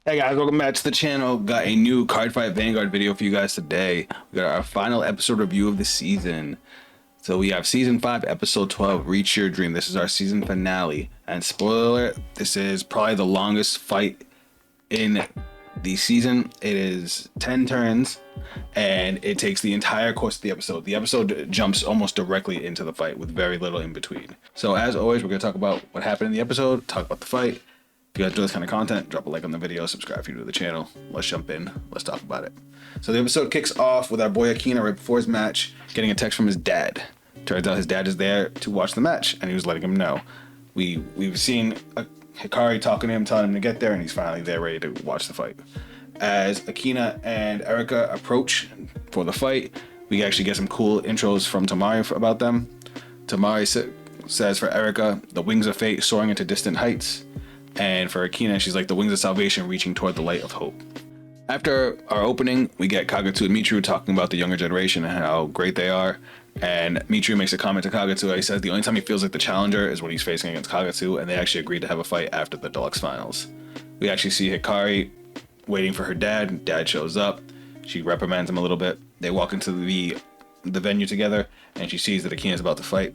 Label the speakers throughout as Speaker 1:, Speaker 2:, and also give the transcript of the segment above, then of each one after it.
Speaker 1: Hey guys, welcome back to the channel. Got a new Cardfight Vanguard video for you guys today. We got our final episode review of the season. So we have season 5, episode 12, Reach Your Dream. This is our season finale. And spoiler, this is probably the longest fight in the season. It is 10 turns and it takes the entire course of the episode. The episode jumps almost directly into the fight with very little in between. So as always, we're going to talk about what happened in the episode, talk about the fight. If you guys do this kind of content, drop a like on the video, subscribe if you're new to the channel. Let's jump in. Let's talk about it. So the episode kicks off with our boy Akina right before his match getting a text from his dad. Turns out his dad is there to watch the match, and he was letting him know. We've seen Hikari talking to him, telling him to get there, and he's finally there ready to watch the fight. As Akina and Erika approach for the fight, we actually get some cool intros from Tamari about them. Tamari says for Erika, the wings of fate soaring into distant heights. And for Akina, she's like the wings of salvation reaching toward the light of hope. After our opening, we get Kagetsu and Michiru talking about the younger generation and how great they are. And Michiru makes a comment to Kagetsu. He says the only time he feels like the challenger is when he's facing against Kagetsu, and they actually agreed to have a fight after the Deluxe finals. We actually see Hikari waiting for her dad. Dad shows up. She reprimands him a little bit. They walk into the venue together, and she sees that Akina is about to fight.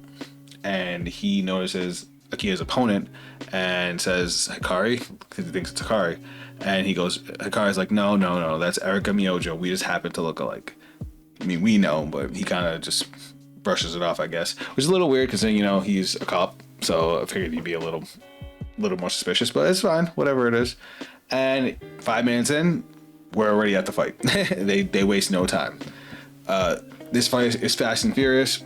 Speaker 1: And he notices Akina's opponent and says Hikari, because he thinks it's Hikari, and he goes, Hikari's like, no, that's Erika Miojo, we just happen to look alike. I mean, we know, but he kind of just brushes it off, I guess, which is a little weird because, you know, he's a cop, so I figured he'd be a little more suspicious, but it's fine, whatever it is. And 5 minutes in, we're already at the fight. they waste no time. This fight is fast and furious.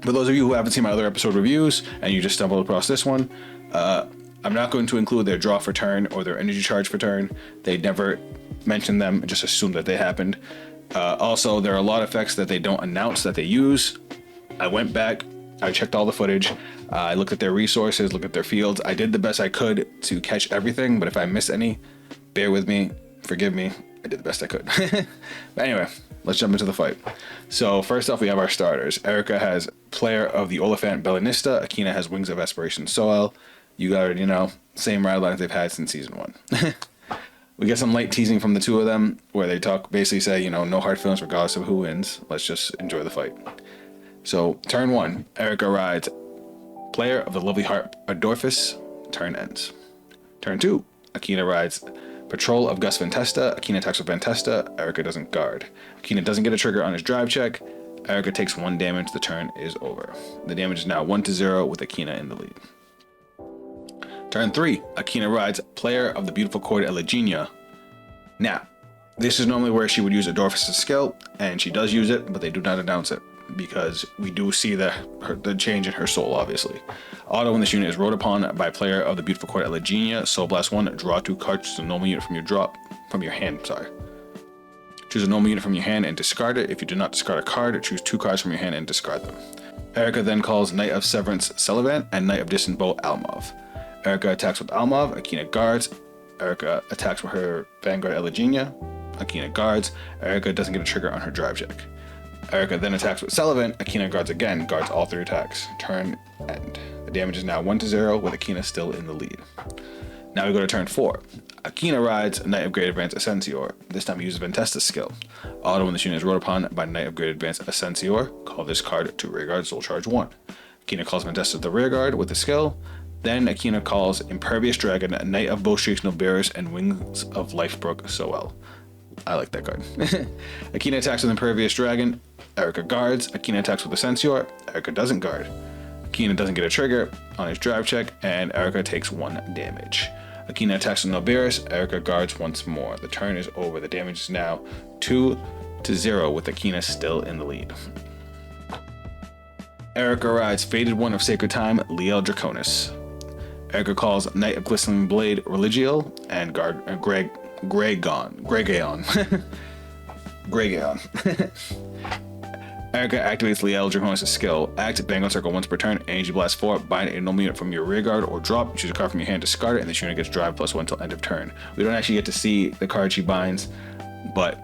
Speaker 1: For those of you who haven't seen my other episode reviews and you just stumbled across this one, I'm not going to include their draw for turn or their energy charge for turn. They never mentioned them, just assume that they happened. Also, there are a lot of effects that they don't announce that they use. I went back, I checked all the footage, I looked at their resources, looked at their fields. I did the best I could to catch everything, but if I miss any, bear with me, forgive me. I did the best I could. But anyway, let's jump into the fight. So first off, we have our starters. Erika has Player of the Oliphant Bellanista. Akina has Wings of Aspiration Soel. You already know, same ride lines they've had since season 1. We get some light teasing from the two of them where they basically say, you know, no hard feelings regardless of who wins. Let's just enjoy the fight. So turn 1, Erika rides Player of the Lovely Heart Adorphus. Turn ends. Turn 2, Akina rides Patrol of Gus Ventesta. Akina attacks with Ventesta. Erika doesn't guard. Akina doesn't get a trigger on his drive check. Erika takes 1 damage. The turn is over. The damage is now 1-0 with Akina in the lead. Turn 3, Akina rides Player of the Beautiful Court Elegenia. Now, this is normally where she would use Adorphus' skill, and she does use it, but they do not announce it because we do see the change in her soul, obviously. Auto when this unit is rode upon by Player of the Beautiful Court Elegenia. Soul Blast 1, draw 2 cards, choose a normal unit from your hand. Choose a normal unit from your hand and discard it. If you do not discard a card, choose 2 cards from your hand and discard them. Erika then calls Knight of Severance Sullivan and Knight of Distant Bow Almov. Erika attacks with Almov, Akina guards. Erika attacks with her Vanguard Elegenia. Akina guards. Erika doesn't get a trigger on her drive check. Erika then attacks with Sullivan. Akina guards again, guards all 3 attacks. Turn end. The damage is now 1-0 with Akina still in the lead. Now we go to turn 4. Akina rides Knight of Great Advance Ascensior. This time he uses Ventesta's skill. Auto when this unit is rode upon by Knight of Great Advance Ascensior. Call this card to rearguard Soul Charge 1. Akina calls Ventesta to the rearguard with the skill. Then Akina calls Impervious Dragon, Knight of Bowstreaks Nobiris, and Wings of Lifebrook Soel. I like that card. Akina attacks with Impervious Dragon. Erika guards. Akina attacks with Ascensior. Erika doesn't guard. Akina doesn't get a trigger on his drive check, and Erika takes 1 damage. Akina attacks with Nobiris. Erika guards once more. The turn is over. The damage is now 2-0 with Akina still in the lead. Erika rides Faded One of Sacred Time, Liel Draconis. Erika calls Knight of Glistening Blade Religio and guard Gregaon. Erika activates Liel Draconis' skill. Act Vanguard Circle once per turn. Energy Blast 4. Bind a normal unit from your rear guard or drop. Choose a card from your hand, discard it, and this unit gets drive +1 until end of turn. We don't actually get to see the card she binds, but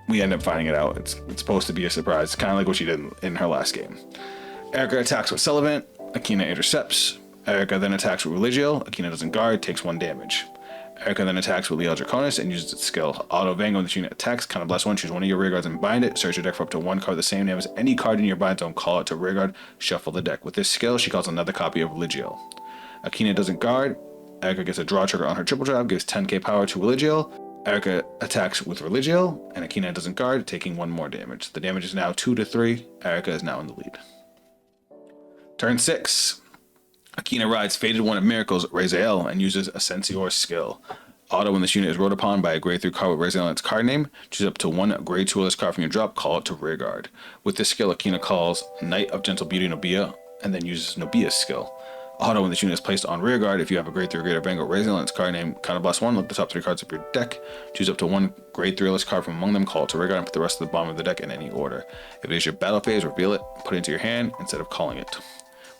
Speaker 1: we end up finding it out. It's supposed to be a surprise, kind of like what she did in her last game. Erika attacks with Sullivan. Akina intercepts. Erika then attacks with Religio. Akina doesn't guard, takes 1 damage. Erika then attacks with Leal Draconis and uses its skill. Auto Vanguard when this unit attacks. Counterblast 1, choose one of your rear guards and bind it. Search your deck for up to one card the same name as any card in your bind zone. Call it to rear guard. Shuffle the deck. With this skill, she calls another copy of Religio. Akina doesn't guard. Erika gets a draw trigger on her triple drive, gives 10k power to Religio. Erika attacks with Religio, and Akina doesn't guard, taking 1 more damage. The damage is now 2 to 3. Erika is now in the lead. Turn 6. Akina rides Faded One of Miracles, Raziel, and uses Ascensior's skill. Auto when this unit is rode upon by a grade 3 card with Raziel in its card name, choose up to one grade 2 list card from your drop, call it to rear guard. With this skill, Akina calls Knight of Gentle Beauty Nobia, and then uses Nobia's skill. Auto when this unit is placed on rear guard, if you have a grade 3 or greater Vanguard Raziel in its card name, counterblast 1, look the top 3 cards of your deck, choose up to one grade 3 list card from among them, call it to rear guard, and put the rest of the bottom of the deck in any order. If it is your battle phase, reveal it, put it into your hand instead of calling it.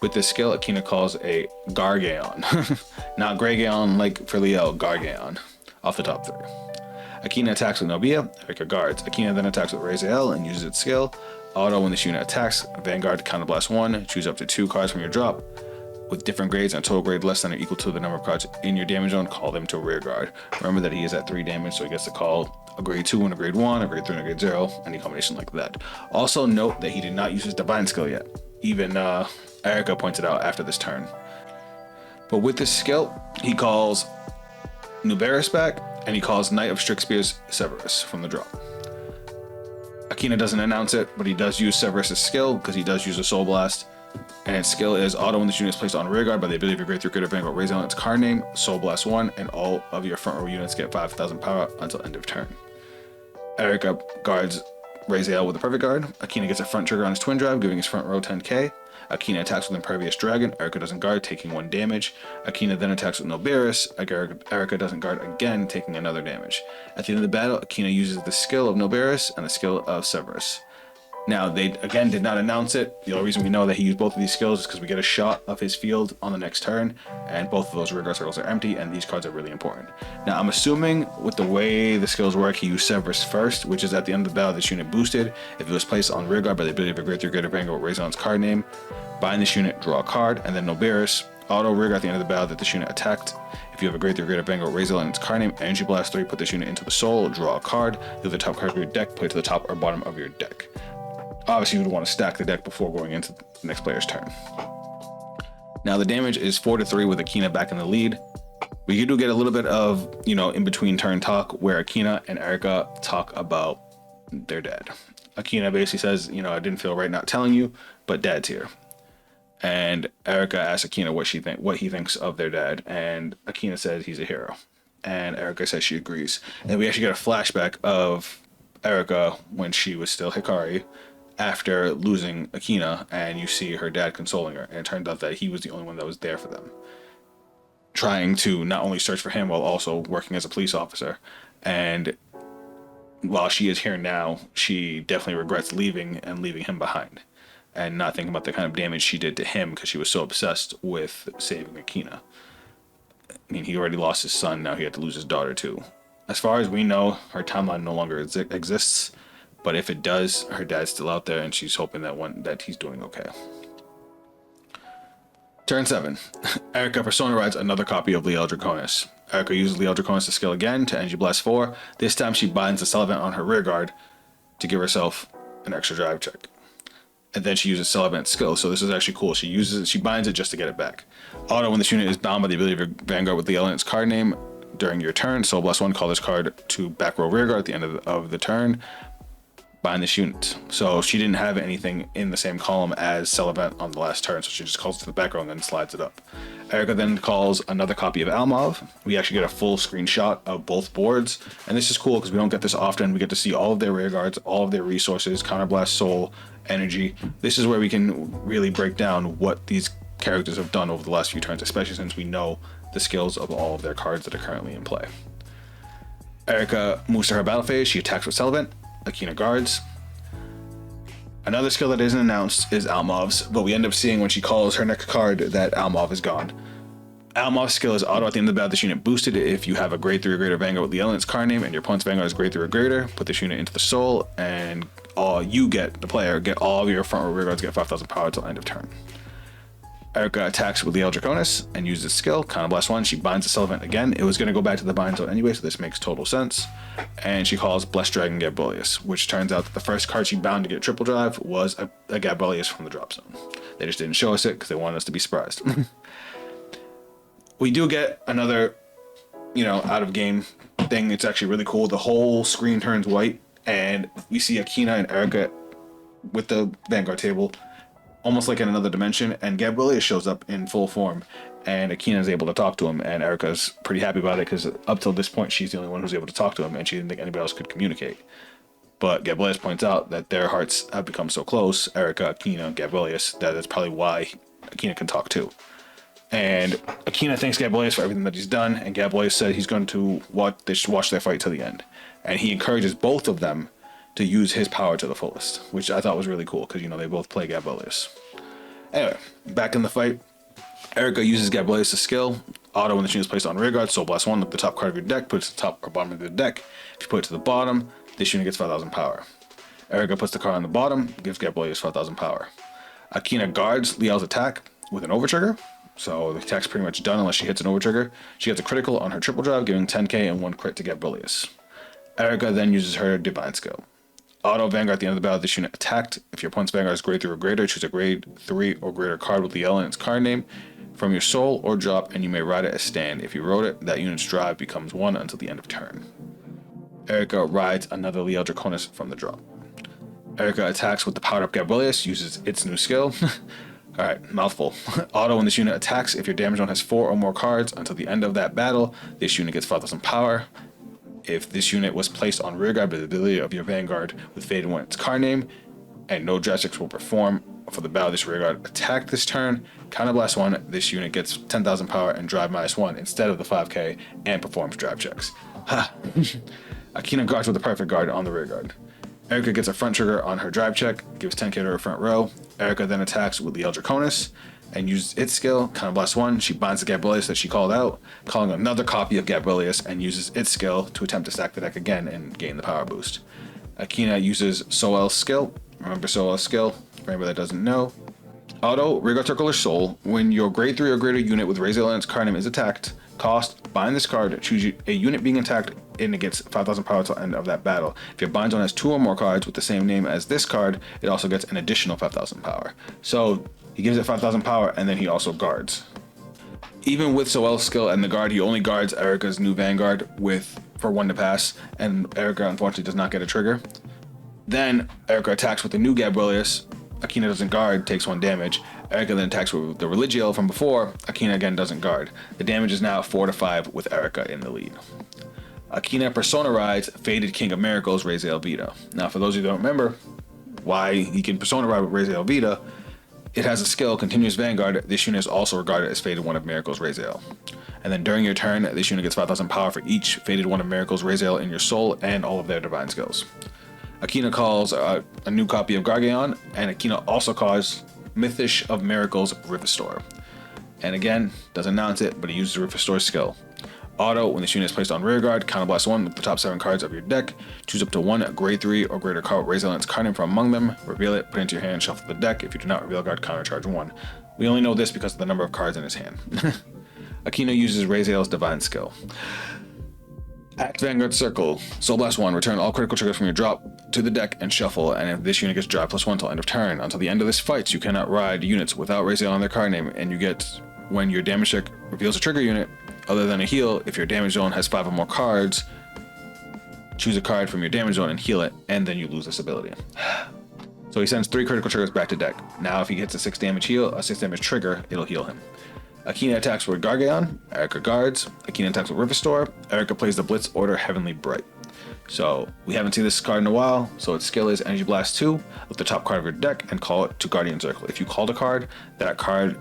Speaker 1: With this skill, Akina calls a Gargaon. Not Gregaon like for Leo, Gargaon. Off the top 3. Akina attacks with Nobia, Erika guards. Akina then attacks with Raziel and uses its skill. Auto when this unit attacks, Vanguard counterblast 1, choose up to 2 cards from your drop with different grades and a total grade less than or equal to the number of cards in your damage zone, call them to rear guard. Remember that he is at 3 damage, so he gets to call a grade 2 and a grade 1, a grade 3 and a grade 0, any combination like that. Also note that he did not use his divine skill yet. Even Erika pointed out after this turn. But with this skill, he calls Nuberis back, and he calls Knight of Strixpear's Severus from the drop. Akina doesn't announce it, but he does use Severus' skill because he does use a Soul Blast. And its skill is auto when this unit is placed on rear guard by the ability of your grade 3 greater Vanguard Raziel in its card name, Soul Blast 1, and all of your front row units get 5,000 power until end of turn. Erika guards Raziel with a perfect guard. Akina gets a front trigger on his twin drive, giving his front row 10k. Akina attacks with Impervious Dragon. Erika doesn't guard, taking 1 damage. Akina then attacks with Noberis. Erika doesn't guard again, taking another damage. At the end of the battle, Akina uses the skill of Noberis and the skill of Severus. Now, they again did not announce it. The only reason we know that he used both of these skills is because we get a shot of his field on the next turn, and both of those rear guard circles are empty, and these cards are really important. Now, I'm assuming with the way the skills work, he used Severus first, which is at the end of the battle, this unit boosted. If it was placed on rear guard by the ability of a grade 3 greater Vanguard Raziel on its card name, bind this unit, draw a card, and then Noberis, auto rear guard at the end of the battle that this unit attacked. If you have a grade 3 greater Vanguard Raziel in its card name, Energy Blast 3, put this unit into the soul, draw a card, leave the top card of your deck, play it to the top or bottom of your deck. Obviously, you would want to stack the deck before going into the next player's turn. Now, the damage is 4 to 3 with Akina back in the lead. We do get a little bit of, in between turn talk where Akina and Erika talk about their dad. Akina basically says, I didn't feel right not telling you, but dad's here. And Erika asks Akina what he thinks of their dad, and Akina says he's a hero. And Erika says she agrees. And we actually get a flashback of Erika when she was still Hikari, after losing Akina, and you see her dad consoling her, and it turned out that he was the only one that was there for them, trying to not only search for him while also working as a police officer. And while she is here now, she definitely regrets leaving him behind and not thinking about the kind of damage she did to him because she was so obsessed with saving Akina. I mean, he already lost his son, now he had to lose his daughter too. As far as we know, her timeline no longer exists. But if it does, her dad's still out there, and she's hoping that he's doing okay. Turn 7. Erika Persona rides another copy of Leal Draconis. Erika uses Leal Draconis' skill again to Energy Blast 4. This time she binds the Cell Event on her rear guard to give herself an extra drive check. And then she uses Cell Event skill, so this is actually cool. She binds it just to get it back. Auto when this unit is bound by the ability of your Vanguard with Leal in its card name during your turn. Soul Blast 1, call this card to back row rear guard at the end of the turn. Bind this unit. So she didn't have anything in the same column as Cell Event on the last turn, so she just calls it to the back row and then slides it up. Erika then calls another copy of Almov. We actually get a full screenshot of both boards, and this is cool because we don't get this often. We get to see all of their rear guards, all of their resources, counterblast, soul, energy. This is where we can really break down what these characters have done over the last few turns, especially since we know the skills of all of their cards that are currently in play. Erika moves to her battle phase. She attacks with Cell Event. Akina guards. Another skill that isn't announced is Almov's, but we end up seeing when she calls her next card that Almov is gone. Almov's skill is auto at the end of the battle. This unit boosted if you have a grade 3 or greater Vanguard with the Element's card name and your opponent's Vanguard is grade 3 or greater. Put this unit into the soul, and the player, get all of your front row rear guards, get 5,000 power till end of turn. Erika attacks with the Draconis and uses skill. Counter Blast 1. She binds the Cell again. It was going to go back to the bind zone anyway, so this makes total sense. And she calls Blessed Dragon Gabrielius, which turns out that the first card she bound to get triple drive was a Gabrielius from the drop zone. They just didn't show us it because they wanted us to be surprised. We do get another, out of game thing. It's actually really cool. The whole screen turns white, and we see Akina and Erika with the Vanguard table, almost like in another dimension, and Gabrielius shows up in full form, and Akina is able to talk to him, and Erika's pretty happy about it because up till this point she's the only one who's able to talk to him, and she didn't think anybody else could communicate. But Gabrielius points out that their hearts have become so close, Erika, Akina, and Gabrielius, that that's probably why Akina can talk too. And Akina thanks Gabrielius for everything that he's done, and Gabrielius said he's going to watch their fight to the end, and he encourages both of them to use his power to the fullest, which I thought was really cool because they both play Gabrielius. Anyway, back in the fight, Erika uses Gabrielius' skill. Auto when the unit is placed on rear guard, Soul Blast 1, look at the top card of your deck, put it to the top or bottom of the deck. If you put it to the bottom, this unit gets 5,000 power. Erika puts the card on the bottom, gives Gabrielius 5,000 power. Akina guards Liel's attack with an overtrigger, so the attack's pretty much done unless she hits an overtrigger. She gets a critical on her triple drive, giving 10k and 1 crit to Gabrielius. Erika then uses her divine skill. Auto Vanguard at the end of the battle, this unit attacked. If your opponent's Vanguard is grade 3 or greater, choose a grade 3 or greater card with Liel in its card name from your soul or drop, and you may ride it as stand. If you rode it, that unit's drive becomes 1 until the end of turn. Erika rides another Liel Draconis from the drop. Erika attacks with the powered up Gabrielius, uses its new skill. Alright, mouthful. Auto when this unit attacks, if your damage zone has 4 or more cards until the end of that battle, this unit gets 5,000 power. If this unit was placed on rearguard by the ability of your Vanguard with Faded One its card name, and no drive checks will perform for the battle this rearguard attack this turn, Counter Blast 1, this unit gets 10,000 power and drive -1 instead of the 5k and performs drive checks. Ha! Akina guards with the perfect guard on the rearguard. Erika gets a front trigger on her drive check, gives 10k to her front row. Erika then attacks with the Draconis and uses its skill, Counter Blast 1. She binds the Gabrielius that she called out, calling another copy of Gabrielius, and uses its skill to attempt to stack the deck again and gain the power boost. Akina uses Soel's skill. Remember Soel's skill, for anybody that doesn't know. Auto, Rearguard Circle or Soul. When your grade 3 or greater unit with Raziel in its card name is attacked, cost, bind this card, choose a unit being attacked, and it gets 5,000 power until the end of that battle. If your bind zone has 2 or more cards with the same name as this card, it also gets an additional 5,000 power. So he gives it 5,000 power, and then he also guards. Even with Soel's skill and the guard, he only guards Erika's new Vanguard for 1 to pass, and Erika unfortunately does not get a trigger. Then Erika attacks with the new Gabrielius. Akina doesn't guard, takes 1 damage. Erika then attacks with the Religio from before. Akina again doesn't guard. The damage is now 4 to 5 with Erika in the lead. Akina Persona rides Faded King of Miracles, Raziel Vita. Now, for those of you who don't remember why he can Persona ride with Raziel Vita, it has a skill, Continuous Vanguard. This unit is also regarded as Faded One of Miracles Raziel. And then during your turn, this unit gets 5,000 power for each Faded One of Miracles Raziel in your soul and all of their divine skills. Akina calls a new copy of Gargeon, and Akina also calls Mythish of Miracles Rivestor. And again, doesn't announce it, but he uses Rivestor's skill. Auto, when this unit is placed on rearguard, Counter Blast 1 with the top 7 cards of your deck. Choose up to 1 grade 3 or greater card with Raziel in its card name from among them. Reveal it, put it into your hand, shuffle the deck. If you do not reveal a card, countercharge 1. We only know this because of the number of cards in his hand. Akina uses Raziel's divine skill. Act Vanguard Circle. Soul Blast 1. Return all critical triggers from your drop to the deck and shuffle, and if this unit gets drive +1 until end of turn. Until the end of this fight, you cannot ride units without Raziel on their card name, and you get, when your damage check reveals a trigger unit, other than a heal, if your damage zone has 5 or more cards, choose a card from your damage zone and heal it, and then you lose this ability. So he sends 3 critical triggers back to deck. Now if he hits a 6 damage heal, a 6 damage trigger, it'll heal him. Akina attacks with Gargeon, Erika guards. Akina attacks with Rivestor. Erika plays the Blitz Order Heavenly Bright. So we haven't seen this card in a while, so its skill is Energy Blast 2, with the top card of your deck, and call it to Guardian Circle. If you called a card, that card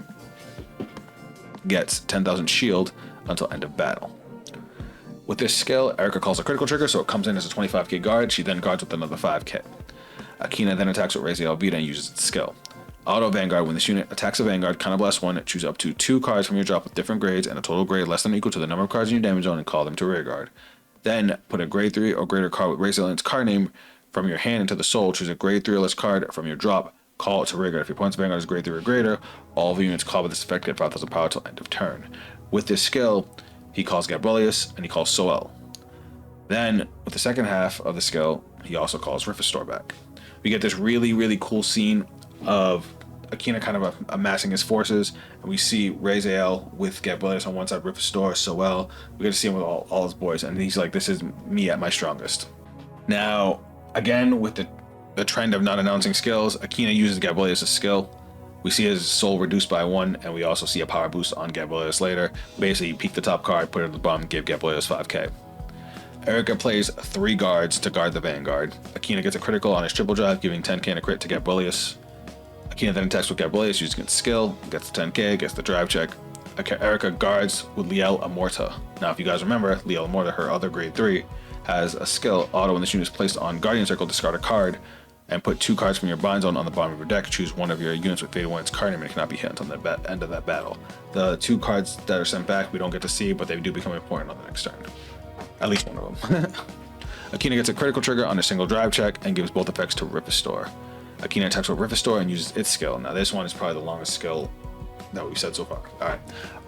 Speaker 1: gets 10,000 shield until end of battle. With this skill, Erika calls a critical trigger, so it comes in as a 25k guard. She then guards with another 5k. Akina then attacks with Raziel Vita and uses its skill. Auto Vanguard, when this unit attacks a Vanguard, Counter Blast 1, choose up to 2 cards from your drop with different grades and a total grade less than or equal to the number of cards in your damage zone and call them to rearguard. Then put a grade 3 or greater card with Raziel in its card name from your hand into the soul. Choose a grade 3 or less card from your drop, call it to rearguard. If your opponent's Vanguard is grade 3 or greater, all of the units called with this effect get 5,000 power till end of turn. With this skill, he calls Gabrielius and he calls Soel. Then, with the second half of the skill, he also calls Rifestor back. We get this really, really cool scene of Akina kind of amassing his forces, and we see Raziel with Gabrielius on one side, Rifestor, Soel. We get to see him with all his boys, and he's like, this is me at my strongest. Now, again, with the trend of not announcing skills, Akina uses Gabrielius' skill. We see his soul reduced by 1, and we also see a power boost on Gabrielius later. Basically, peek the top card, put it at the bottom, give Gabrielius 5k. Erika plays 3 guards to guard the Vanguard. Akina gets a critical on his triple drive, giving 10k and a crit to Gabrielius. Akina then attacks with Gabrielius using its skill, gets the 10k, gets the drive check. Erika guards with Liel Amorta. Now, if you guys remember, Liel Amorta, her other grade 3, has a skill, auto when this unit is placed on Guardian Circle, discard a card, and put 2 cards from your bind zone on the bottom of your deck. Choose one of your units with Faded 1 its card name and it cannot be hit until the end of that battle. The 2 cards that are sent back we don't get to see, but they do become important on the next turn. At least one of them. Akina gets a critical trigger on a single drive check and gives both effects to Rifestor. Akina attacks with Rifestor and uses its skill. Now this one is probably the longest skill that we've said so far. Alright.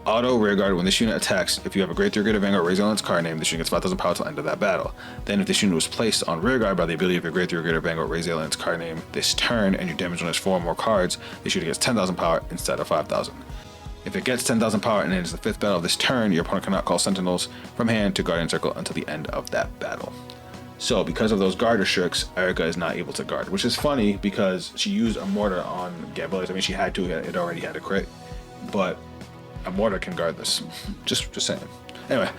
Speaker 1: Auto rearguard when this unit attacks. If you have a grade 3 greater Vanguard raised on its card name, this unit gets 5,000 power till the end of that battle. Then if this unit was placed on rearguard by the ability of your grade 3 greater Vanguard raised on its card name this turn and your damage on its 4 or more cards, this unit gets 10,000 power instead of 5,000. If it gets 10,000 power and it is the 5th battle of this turn, your opponent cannot call Sentinels from hand to Guardian Circle until the end of that battle. So because of those guard restricts, Erika is not able to guard, which is funny because she used a mortar on Gabrielius. I mean, she had to, it already had a crit, but a mortar can guard this. Just saying. Anyway,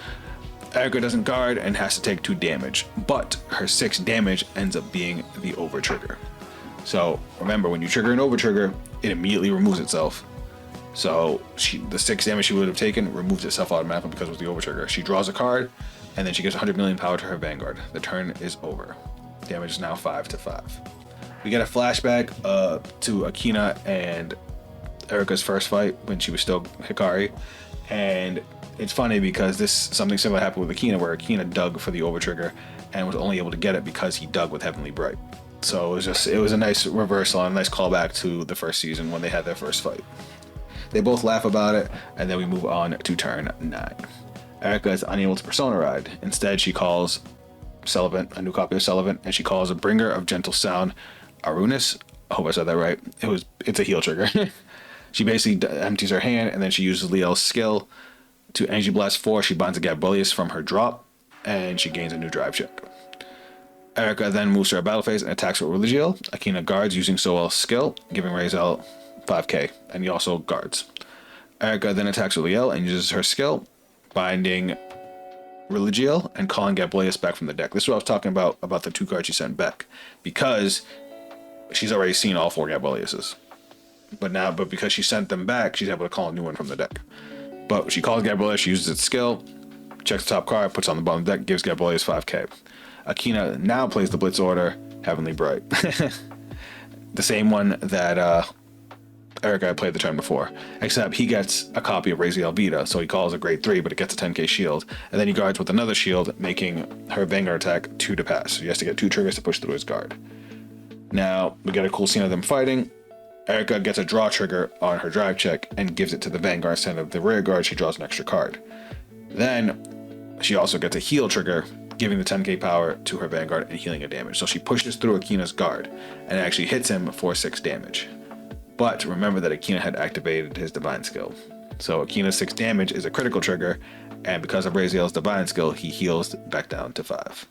Speaker 1: Erika doesn't guard and has to take 2 damage, but her 6 damage ends up being the over trigger. So remember, when you trigger an over trigger, it immediately removes itself. So the 6 damage she would have taken removes itself automatically because it was the over trigger. She draws a card, and then she gives 100 million power to her Vanguard. The turn is over. Damage is now 5-5. We get a flashback to Akina and Erika's first fight when she was still Hikari, and it's funny because something similar happened with Akina, where Akina dug for the over trigger and was only able to get it because he dug with Heavenly Bright. So it was a nice reversal and a nice callback to the first season when they had their first fight. They both laugh about it, and then we move on to turn 9. Erika is unable to Persona Ride. Instead, she calls Sullivan, a new copy of Sullivan, and she calls a Bringer of Gentle Sound, Arunis. I hope I said that right. It's a heal trigger. She basically empties her hand, and then she uses Liel's skill to Energy Blast 4. She binds a Gabrielius from her drop, and she gains a new drive check. Erika then moves to her battle phase and attacks with Religiel. Akina guards using Soel's skill, giving Raziel 5k, and he also guards. Erika then attacks with Liel and uses her skill, binding Religiel and calling Gabrielius back from the deck. This is what I was talking about the 2 cards she sent back, because she's already seen all 4 Gabrieliuses. But because she sent them back, she's able to call a new one from the deck. But she calls Gabrielius, she uses its skill, checks the top card, puts it on the bottom of the deck, gives Gabrielius 5k. Akina now plays the Blitz Order, Heavenly Bright. The same one that Erika played the turn before, except he gets a copy of Raziel Vita, so he calls a grade 3, but it gets a 10k shield, and then he guards with another shield, making her Vanguard attack 2 to pass. So he has to get 2 triggers to push through his guard. Now, we get a cool scene of them fighting. Erika gets a draw trigger on her drive check and gives it to the Vanguard instead of the rear guard. She draws an extra card. Then she also gets a heal trigger, giving the 10k power to her Vanguard and healing a damage. So she pushes through Akina's guard and actually hits him for 6 damage. But remember that Akina had activated his Divine skill. So Akina's 6 damage is a critical trigger, and because of Raziel's Divine skill, he heals back down to 5.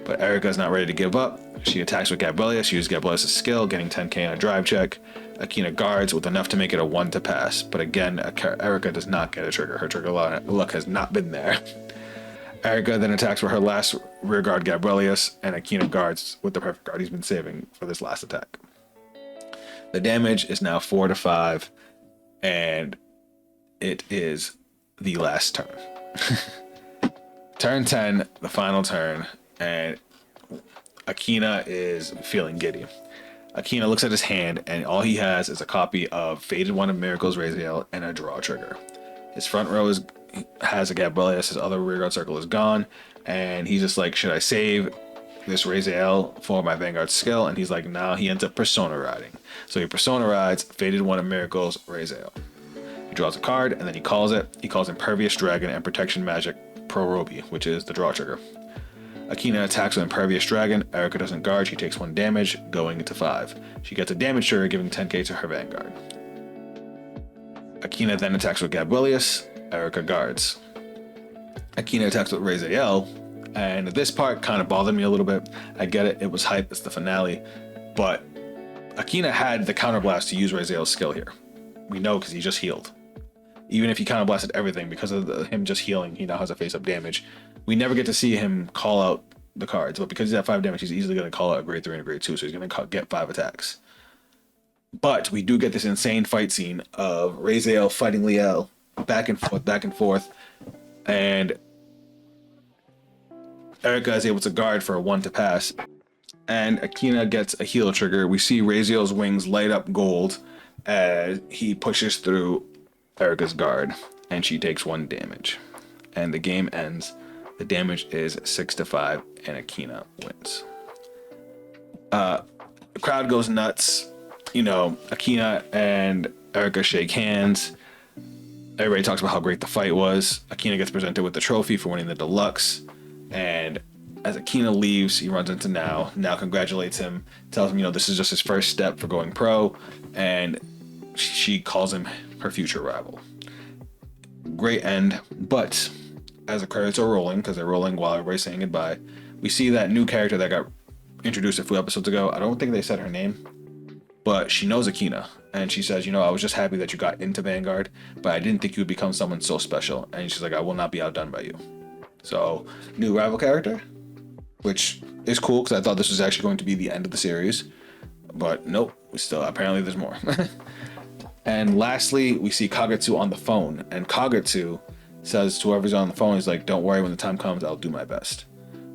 Speaker 1: But Erika is not ready to give up. She attacks with Gabrielius. She uses Gabrielius' skill, getting 10k on a drive check. Akina guards with enough to make it a 1 to pass. But again, Erika does not get a trigger. Her trigger luck has not been there. Erika then attacks with her last rear guard Gabrielius, and Akina guards with the perfect guard he's been saving for this last attack. The damage is now 4-5, and it is the last turn. Turn 10, the final turn, and Akina is feeling giddy. Akina looks at his hand, and all he has is a copy of Faded One of Miracles Raziel and a draw trigger. His front row has a Gabrielius, his other rearguard circle is gone, and he's just like, should I save this Raziel for my Vanguard skill, and he's like, nah, he ends up persona riding. So he persona rides Faded One of Miracles Raziel. He draws a card, and then he calls it. He calls Impervious Dragon and Protection Magic Pro Roby, which is the draw trigger. Akina attacks with Impervious Dragon. Erika doesn't guard. She takes 1 damage, going into 5. She gets a damage trigger, giving 10k to her Vanguard. Akina then attacks with Gabrielius. Erika guards. Akina attacks with Raziel, and this part kind of bothered me a little bit. I get it. It was hype. It's the finale. But Akina had the counterblast to use Raziel's skill here. We know because he just healed. Even if he counterblasted everything, because of him just healing, he now has a face-up damage. We never get to see him call out the cards, but because he's at 5 damage, he's easily going to call out a grade 3 and a grade 2, so he's going to get 5 attacks. But we do get this insane fight scene of Raziel fighting Liel, back and forth, and Erika is able to guard for a 1 to pass, and Akina gets a heal trigger. We see Raziel's wings light up gold as he pushes through Erika's guard, and she takes 1 damage, and the game ends. The damage is 6 to 5, and Akina wins. The crowd goes nuts. You know, Akina and Erika shake hands. Everybody talks about how great the fight was. Akina gets presented with the trophy for winning the Deluxe, and as Akina leaves, he runs into Now. Now congratulates him, tells him, you know, this is just his first step for going pro, and she calls him her future rival. Great end, but as the credits are rolling, because they're rolling while everybody's saying goodbye, we see that new character that got introduced a few episodes ago. I don't think they said her name, but she knows Akina, and she says, you know, I was just happy that you got into Vanguard, but I didn't think you would become someone so special. And she's like, I will not be outdone by you. So, new rival character, which is cool, because I thought this was actually going to be the end of the series, but nope, apparently there's more. And lastly, we see Kagetsu on the phone, and Kagetsu says to whoever's on the phone, he's like, don't worry, when the time comes, I'll do my best.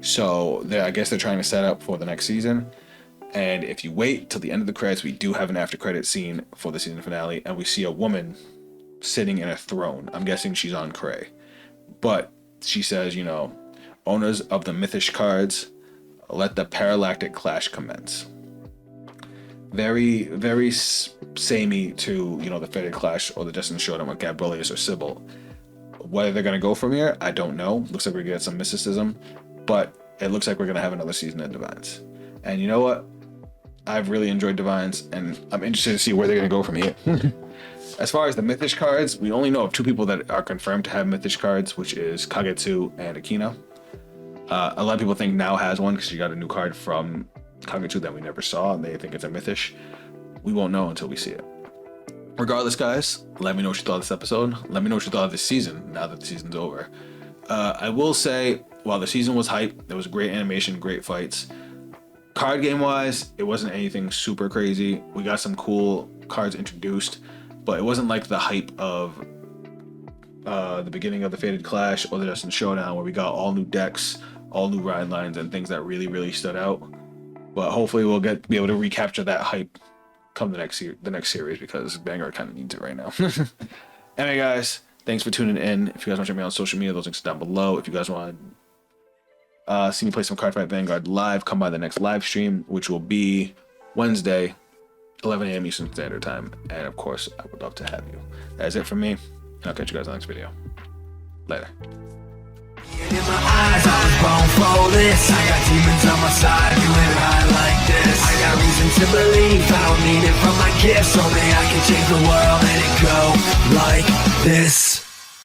Speaker 1: So I guess they're trying to set up for the next season. And if you wait till the end of the credits, we do have an after credit scene for the season finale, and we see a woman sitting in a throne. I'm guessing she's on Cray. But she says, you know, owners of the Mythish cards, let the paralactic clash commence. Very, very samey to, you know, the Fated Clash or the Destined Showdown with Gabrielius or Sybil. Whether they're going to go from here, I don't know. Looks like we're going to get some mysticism, but it looks like we're going to have another season of Divines. And you know what? I've really enjoyed Divines, and I'm interested to see where they're going to go from here. As far as the Mythish cards, we only know of 2 people that are confirmed to have Mythish cards, which is Kagetsu and Akina. A lot of people think Now has one because she got a new card from Kagetsu that we never saw, and they think it's a Mythish. We won't know until we see it. Regardless, guys, let me know what you thought of this episode. Let me know what you thought of this season now that the season's over. I will say, while the season was hype, there was great animation, great fights. Card game wise, it wasn't anything super crazy. We got some cool cards introduced, but it wasn't like the hype of the beginning of the Fated Clash or the Destined Showdown, where we got all new decks, all new ride lines, and things that really, really stood out. But hopefully we'll be able to recapture that hype come the next series, because Vanguard kind of needs it right now. Anyway, guys, thanks for tuning in. If you guys want to check me out on social media, those links are down below. If you guys want to see me play some Cardfight Vanguard live, come by the next live stream, which will be Wednesday, 11 a.m. Eastern Standard Time. And of course, I would love to have you. That's it from me, and I'll catch you guys in the next video. Later.
Speaker 2: In my eyes, I was born for this. I got demons on my side, doing high like this. I got reason to believe I don't need it from my gifts. Only I can change the world and it go like this.